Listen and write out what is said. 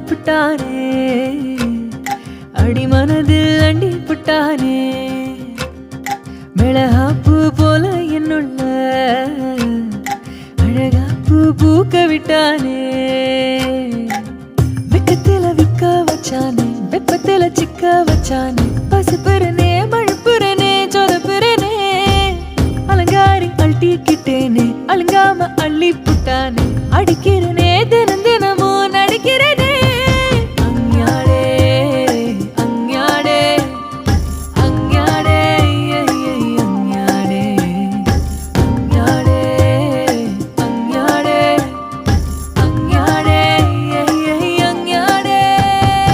புட்டானே அடி மனதில் அண்டி புட்டானே மிளகாப்பூ போல என்னுள்ள அழகா பூ பூக்க விட்டானே வெக்கத்தில விக்க வச்சானே வெப்பத்தில சிக்க வச்சானே பசுப்புறனே மழுப்புறனே சொதப்புறனே அலங்காரி அழட்டிக்கிட்டேனே அலங்காம அள்ளி புட்டானே அடிக்கிறனே